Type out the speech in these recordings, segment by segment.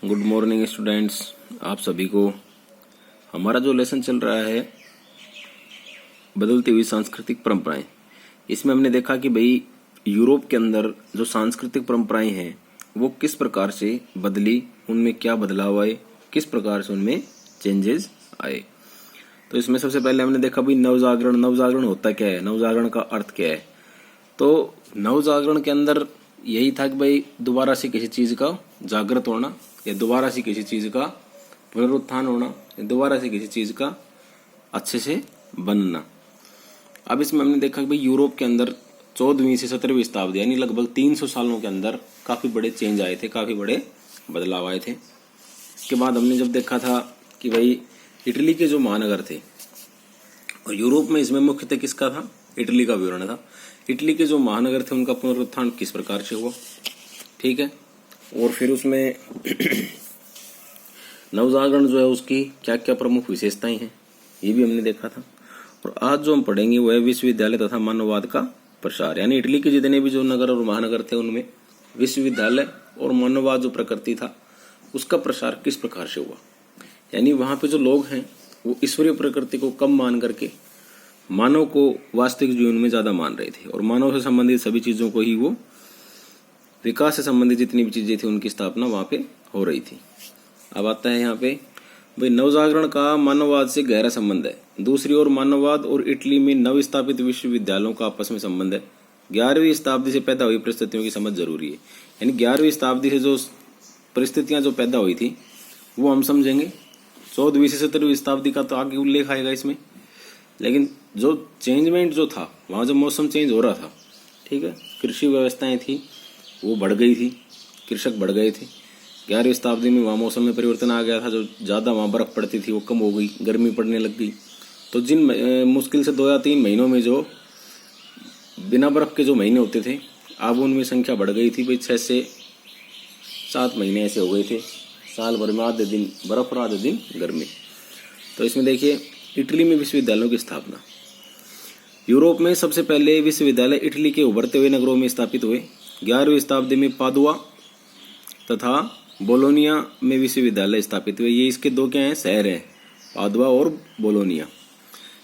Good morning students. आप सभी को हमारा जो लेसन चल रहा है बदलती हुई सांस्कृतिक परंपराएं, इसमें हमने देखा कि भाई यूरोप के अंदर जो सांस्कृतिक परंपराएं हैं वो किस प्रकार से बदली, उनमें क्या बदलाव आए, किस प्रकार से उनमें चेंजेस आए। तो इसमें सबसे पहले हमने देखा भाई नवजागरण। नवजागरण होता क्या है, नवजागरण का अर्थ क्या है। तो नवजागरण के अंदर यही था कि भाई दोबारा से किसी चीज का जागृत होना, या दोबारा से किसी चीज का पुनरुत्थान होना, या दोबारा से किसी चीज का अच्छे से बनना। अब इसमें हमने देखा कि भाई यूरोप के अंदर 14वीं से 17वीं शताब्दी यानी लगभग 300 सालों के अंदर काफी बड़े चेंज आए थे, काफी बड़े बदलाव आए थे। इसके बाद हमने जब देखा था कि भाई इटली के जो महानगर थे, और यूरोप में इसमें मुख्यतः किसका था, इटली का विवरण था। इटली के जो महानगर थे उनका पुनरुत्थान किस प्रकार से हुआ, ठीक है। और फिर उसमें नवजागरण जो है उसकी क्या क्या प्रमुख विशेषताएं हैं ये भी हमने देखा था। और आज जो हम पढ़ेंगे वह विश्वविद्यालय तथा मानववाद का प्रसार, यानी इटली के जितने भी जो नगर और महानगर थे उनमें विश्वविद्यालय और मानववाद जो प्रकृति था उसका प्रसार किस प्रकार से हुआ। यानी वहां पे जो लोग हैं वो ईश्वरीय प्रकृति को कम मान करके मानव को वास्तविक जीवन में ज्यादा मान रहे थे, और मानव से संबंधित सभी चीजों को ही वो, विकास से संबंधित जितनी भी चीजें थी उनकी स्थापना वहां पे हो रही थी। अब आता है यहाँ पे भाई नवजागरण का मानववाद से गहरा संबंध है। दूसरी ओर मानववाद और इटली में नव स्थापित विश्वविद्यालयों का आपस में संबंध है। 11वीं शताब्दी से पैदा हुई परिस्थितियों की समझ जरूरी है। यानी 11वीं शताब्दी से जो परिस्थितियां जो पैदा हुई थी वो हम समझेंगे। 14वीं से 17वीं शताब्दी का तो आगे उल्लेख आएगा इसमें, लेकिन जो चेंजमेंट जो था वहां जो मौसम चेंज हो रहा था, ठीक है, कृषि व्यवस्थाएं थी वो बढ़ गई थी, कृषक बढ़ गए थे। 11वीं शताब्दी में वहाँ मौसम में परिवर्तन आ गया था, जो ज़्यादा वहाँ बर्फ पड़ती थी वो कम हो गई, गर्मी पड़ने लग गई। तो जिन मुश्किल से 2 या 3 महीनों में जो बिना बर्फ के जो महीने होते थे, अब उनमें संख्या बढ़ गई थी भाई 6 से 7 महीने ऐसे हो गए थे। साल भर में आधे दिन बर्फ और आधे दिन गर्मी। तो इसमें देखिए इटली में विश्वविद्यालयों की स्थापना। यूरोप में सबसे पहले विश्वविद्यालय इटली के उभरते हुए नगरों में स्थापित हुए। 11वीं शताब्दी में पादुआ तथा बोलोनिया में विश्वविद्यालय स्थापित हुए। ये इसके 2 क्या हैं, शहर हैं, पादुआ और बोलोनिया।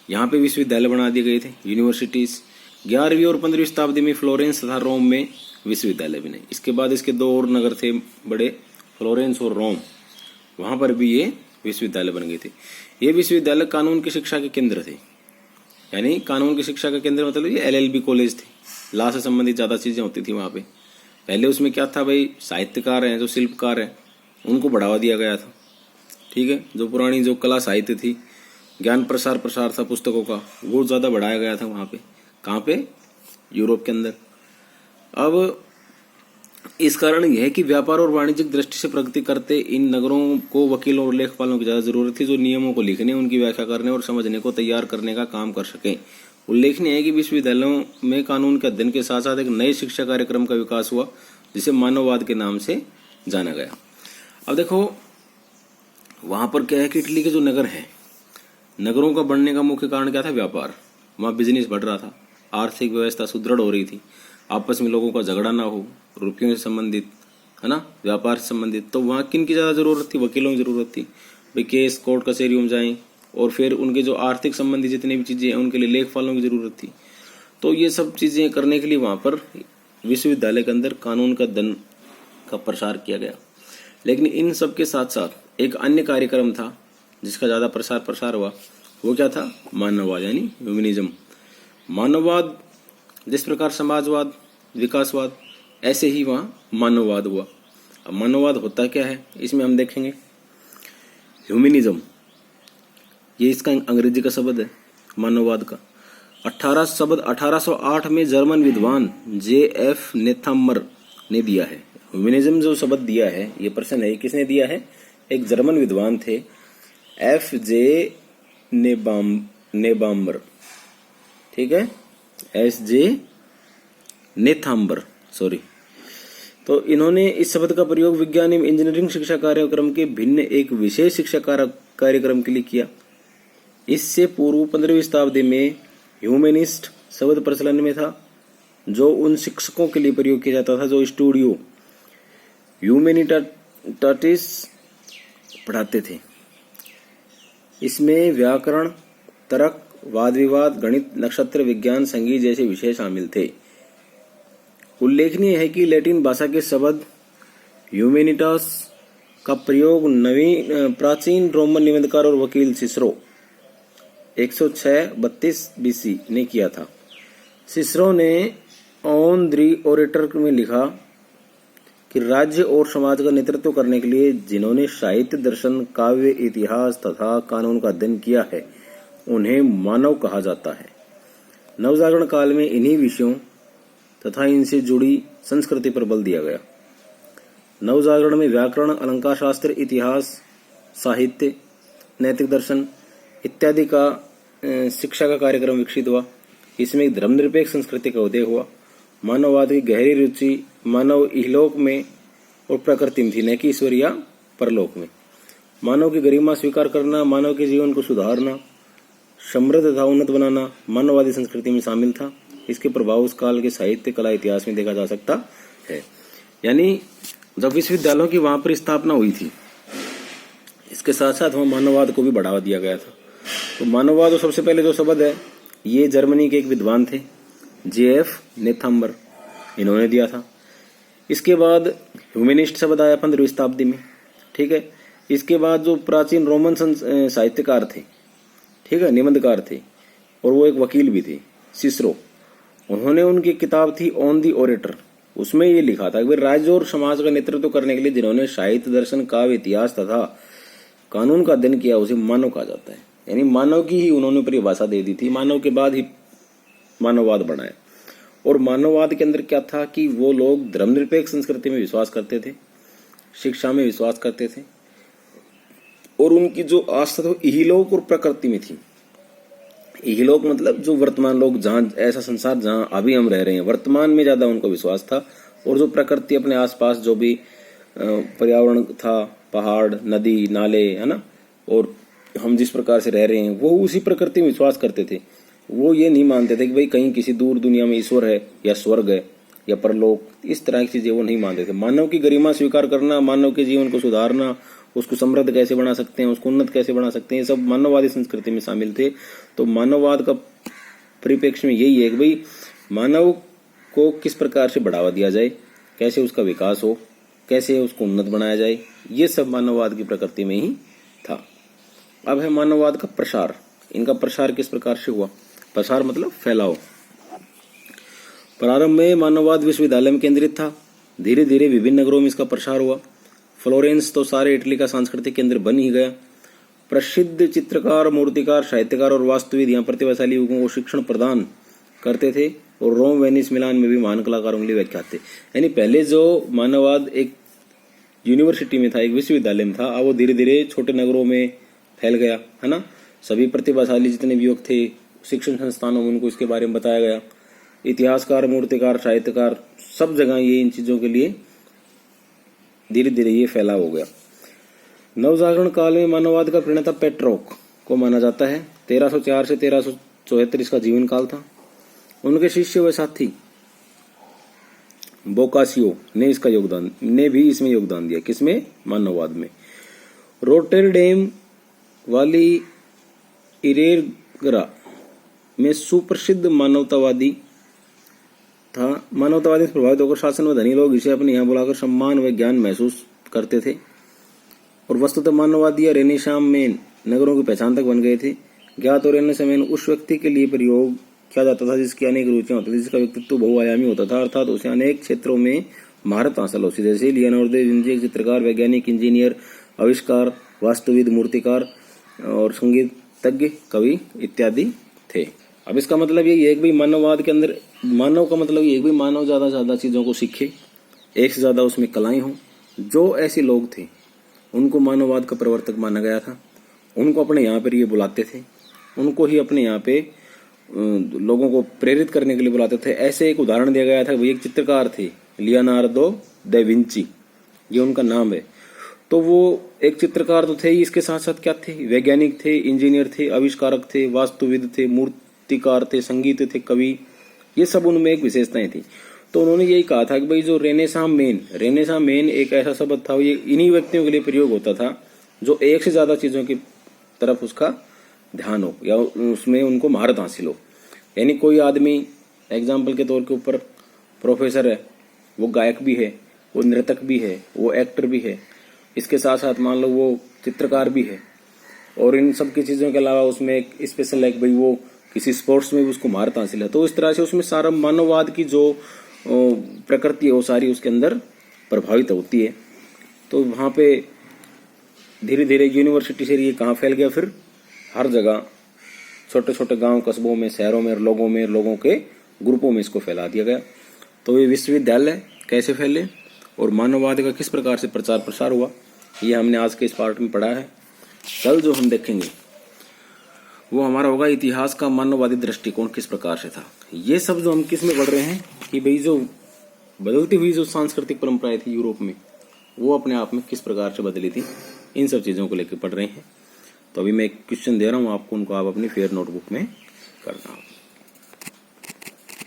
यहाँ पे विश्वविद्यालय बना दिए गए थे, यूनिवर्सिटीज। 11वीं और 15वीं शताब्दी में फ्लोरेंस तथा रोम में विश्वविद्यालय बने। इसके बाद इसके 2 और नगर थे बड़े, फ्लोरेंस और रोम, वहां पर भी ये विश्वविद्यालय बन गए थे। ये विश्वविद्यालय कानून की शिक्षा के केंद्र थे। यानी कानून की शिक्षा का केंद्र मतलब ये LLB कॉलेज थे, लॉ से संबंधित ज्यादा चीजें होती थी वहां पे। पहले उसमें क्या था भाई, साहित्यकार हैं जो शिल्पकार हैं उनको बढ़ावा दिया गया था, ठीक है। जो पुरानी जो कला साहित्य थी, ज्ञान प्रसार था पुस्तकों का, वो ज्यादा बढ़ाया गया था वहां पे। कहाँ पे, यूरोप के अंदर। अब इस कारण यह है कि व्यापार और वाणिज्यिक दृष्टि से प्रगति करते इन नगरों को वकीलों और लेखपालों की ज्यादा जरूरत थी, जो नियमों को लिखने, उनकी व्याख्या करने और समझने को तैयार करने का काम कर सकें। उल्लेखनीय है कि विश्वविद्यालयों में कानून के अध्ययन के साथ साथ एक नए शिक्षा कार्यक्रम का विकास हुआ जिसे मानववाद के नाम से जाना गया। अब देखो वहां पर क्या है कि इटली के जो नगर हैं, नगरों का बढ़ने का मुख्य कारण क्या था, व्यापार। वहां बिजनेस बढ़ रहा था, आर्थिक व्यवस्था सुदृढ़ हो रही थी, आपस में लोगों का झगड़ा ना हो, रुपयों से संबंधित, है ना, व्यापार से संबंधित। तो वहां किन की ज्यादा जरूरत थी, वकीलों की जरूरत थी भाई, केस कोर्ट कचहरियों में जाएं। और फिर उनके जो आर्थिक संबंधी जितनी भी चीजें हैं उनके लिए लेखपालों की जरूरत थी। तो ये सब चीजें करने के लिए वहां पर विश्वविद्यालय के अंदर कानून का अध्ययन का प्रसार किया गया। लेकिन इन सब के साथ साथ एक अन्य कार्यक्रम था जिसका ज्यादा प्रसार हुआ, वो क्या था, मानववाद यानी ह्यूमनिज्म। मानववाद जिस प्रकार समाजवाद, विकासवाद, ऐसे ही वहां मानववाद हुआ। अब मानववाद होता क्या है इसमें हम देखेंगे। ह्यूमनिज्म ये इसका अंग्रेजी का शब्द है, मानववाद का। 1808 में जर्मन विद्वान JF नेथामर ने दिया है। ह्यूमनिज्म जो शब्द दिया है, ये प्रश्न है, किसने दिया है, एक जर्मन विद्वान थे FJ नेबाम्बर, ठीक है, SJ नेथाम्बर, सॉरी। तो इन्होंने इस शब्द का प्रयोग विज्ञान एवं इंजीनियरिंग शिक्षा कार्यक्रम के भिन्न एक विशेष शिक्षा कार्यक्रम के लिए किया। इससे पूर्व 15वीं शताब्दी में ह्यूमनिस्ट शब्द प्रचलन में था, जो उन शिक्षकों के लिए प्रयोग किया जाता था जो स्टूडियो टाटिस पढ़ाते थे। इसमें व्याकरण, तर्क, वाद विवाद, गणित, नक्षत्र विज्ञान, संगीत जैसे विषय शामिल थे। उल्लेखनीय है कि लैटिन भाषा के शब्द ह्यूमैनिटास का प्रयोग प्राचीन रोमन निबंधकार और वकील सिसरो 106-32 BC ने किया था। सिसरो ने ऑन द ओरेटर में लिखा कि राज्य और समाज का नेतृत्व करने के लिए जिन्होंने साहित्य, दर्शन, काव्य, इतिहास तथा कानून का अध्ययन किया है उन्हें मानव कहा जाता है। नवजागरण काल में इन्हीं विषयों तथा इनसे जुड़ी संस्कृति पर बल दिया गया। नवजागरण में व्याकरण, अलंकार शास्त्र, इतिहास, साहित्य, नैतिक दर्शन इत्यादि का शिक्षा का कार्यक्रम विकसित हुआ। इसमें धर्मनिरपेक्ष संस्कृति का उदय हुआ। मानववाद की गहरी रुचि मानव इहलोक में और प्रकृति में थी, न कि ईश्वर या परलोक में। मानव की गरिमा स्वीकार करना, मानव के जीवन को सुधारना, समृद्ध तथा उन्नत बनाना मानववादी संस्कृति में शामिल था। इसके प्रभाव उस काल के साहित्य, कला, इतिहास में देखा जा सकता है। यानी जब विश्वविद्यालयों की वहां पर स्थापना हुई थी, इसके साथ साथ वहां मानववाद को भी बढ़ावा दिया गया था। तो मानववाद और सबसे पहले जो शब्द है ये जर्मनी के एक विद्वान थे J.F. नेथम्बर, इन्होंने दिया था। इसके बाद ह्यूमनिस्ट शब्द आया 15वीं शताब्दी में, ठीक है। इसके बाद जो प्राचीन रोमन साहित्यकार थे, ठीक है, निबंधकार थे और वो एक वकील भी थे, सिसरो, उन्होंने उनकी किताब थी ऑन दी ओरेटर, उसमें ये लिखा था कि राज्य और समाज का नेतृत्व करने के लिए जिन्होंने साहित्य, दर्शन, काव्य, इतिहास तथा कानून का अध्ययन किया उसे मानव कहा जाता है। यानी मानव की ही उन्होंने परिभाषा दे दी थी, मानव के बाद ही मानववाद बनाया। और मानववाद के अंदर क्या था कि वो लोग धर्मनिरपेक्ष संस्कृति में विश्वास करते थे, शिक्षा में विश्वास करते थे और उनकी जो आस्था तो इहलोक और प्रकृति में थी। इहलोक मतलब जो वर्तमान लोग, जहां ऐसा संसार जहां अभी हम रह रहे हैं, वर्तमान में ज्यादा उनको विश्वास था। और जो प्रकृति अपने आसपास जो भी पर्यावरण था, पहाड़, नदी, नाले, है ना, और हम जिस प्रकार से रह रहे हैं वो उसी प्रकृति में विश्वास करते थे। वो ये नहीं मानते थे कि भाई कहीं किसी दूर दुनिया में ईश्वर है या स्वर्ग है या परलोक, इस तरह की चीजें वो नहीं मानते थे। मानव की गरिमा स्वीकार करना, मानव के जीवन को सुधारना, उसको समृद्ध कैसे बना सकते हैं, उसको उन्नत कैसे बना सकते हैं, ये सब मानववादी संस्कृति में शामिल थे। तो मानववाद का परिप्रेक्ष्य में यही है कि भाई मानव को किस प्रकार से बढ़ावा दिया जाए, कैसे उसका विकास हो, कैसे उसको उन्नत बनाया जाए, ये सब मानववाद की प्रकृति में ही था। अब है मानववाद का प्रसार। इनका प्रसार किस प्रकार से हुआ? प्रसार मतलब फैलाव। प्रारंभ में मानववाद विश्वविद्यालय में केंद्रित था, धीरे धीरे विभिन्न नगरों में इसका प्रसार हुआ। फ्लोरेंस तो सारे इटली का सांस्कृतिक केंद्र बन ही गया। प्रसिद्ध चित्रकार, मूर्तिकार, साहित्यकार और वास्तुविद यहाँ प्रतिभाशाली युवकों को शिक्षण प्रदान करते थे और रोम, वेनिस, मिलान में भी महान कलाकारों के लिए व्याख्यात थे। यानी पहले जो मानववाद एक यूनिवर्सिटी में था, एक विश्वविद्यालय में था, अब वो धीरे धीरे छोटे नगरों में फैल गया, है ना। सभी प्रतिभाशाली जितने भी युवक थे शिक्षण संस्थानों में उनको इसके बारे में बताया गया। इतिहासकार, मूर्तिकार, साहित्यकार, सब जगह ये इन चीजों के लिए धीरे धीरे ये फैलाव हो गया। नवजागरण काल में मानववाद का प्रणेता पेट्रोक को माना जाता है। 1304 से 1374 इसका जीवन काल था। उनके शिष्य व साथी बोकासियो ने भी इसमें योगदान दिया। किसमें? मानववाद में। रोटेरडेम वाली इरेगरा में सुप्रसिद्ध मानवतावादी था। मानवतावादी से प्रभावित होकर शासन व धनी लोग इसे अपने यहाँ बुलाकर सम्मान व ज्ञान महसूस करते थे और वस्तुतः मानववादी या रेनेसां में नगरों की पहचान तक बन गए थे। ज्ञात और रेनेसां उस व्यक्ति के लिए प्रयोग किया जाता था जिसकी अनेक रुचियां होती थी, जिसका व्यक्तित्व बहुआयामी होता था, अर्थात उसे अनेक क्षेत्रों में महारत हासिल होती। जैसे लियोनार्डो दा विंची एक चित्रकार, वैज्ञानिक, इंजीनियर, आविष्कार, वास्तुविद, मूर्तिकार और संगीतज्ञ, कवि इत्यादि थे। अब इसका मतलब यही है कि भाई मानववाद के अंदर मानव का मतलब ये है कि भाई मानव ज्यादा से ज्यादा चीजों को सीखे, एक से ज्यादा उसमें कलाएं हों। जो ऐसे लोग थे उनको मानववाद का प्रवर्तक माना गया था। उनको अपने यहाँ पर ये बुलाते थे, उनको ही अपने यहाँ पे लोगों को प्रेरित करने के लिए बुलाते थे। ऐसे एक उदाहरण दिया गया था, भाई एक चित्रकार थे लियोनार्डो दा विंची, ये उनका नाम है। तो वो एक चित्रकार तो थे ही, इसके साथ साथ क्या थे? वैज्ञानिक थे, इंजीनियर थे, आविष्कारक थे, वास्तुविद थे, मूर्तिकार थे, संगीत थे, कवि, ये सब उनमें एक विशेषताएं थी। तो उन्होंने यही कहा था कि भाई जो रेनेसां मेन एक ऐसा शब्द था, ये इन्हीं व्यक्तियों के लिए प्रयोग होता था जो एक से ज्यादा चीजों की तरफ उसका ध्यान हो या उसमें उनको महारत हासिल हो। यानी कोई आदमी एग्जाम्पल के तौर के ऊपर प्रोफेसर है, वो गायक भी है, वो नृतक भी है, वो एक्टर भी है, इसके साथ साथ मान लो वो चित्रकार भी है, और इन सब की चीजों के अलावा उसमें एक स्पेशल है कि भाई वो किसी स्पोर्ट्स में भी उसको महारत हासिल है। तो इस तरह से उसमें सारा मानववाद की जो प्रकृति है वो सारी उसके अंदर प्रभावित होती है। तो वहां पे धीरे धीरे यूनिवर्सिटी से ये कहाँ फैल गया, फिर हर जगह छोटे छोटे गांव कस्बों में, शहरों में, लोगों के ग्रुपों में इसको फैला दिया गया। तो ये विश्वविद्यालय कैसे फैले और मानववाद का किस प्रकार से प्रचार प्रसार हुआ, ये हमने आज के इस पार्ट में पढ़ा है। कल जो हम देखेंगे वो हमारा होगा इतिहास का मानववादी दृष्टिकोण किस प्रकार से था। ये सब जो हम किस में पढ़ रहे हैं कि भाई जो बदलती हुई जो सांस्कृतिक परंपराएं थी यूरोप में, वो अपने आप में किस प्रकार से बदली थी, इन सब चीजों को लेकर पढ़ रहे हैं। तो अभी मैं एक क्वेश्चन दे रहा हूं आपको, उनको आप अपनी फेयर नोटबुक में करना।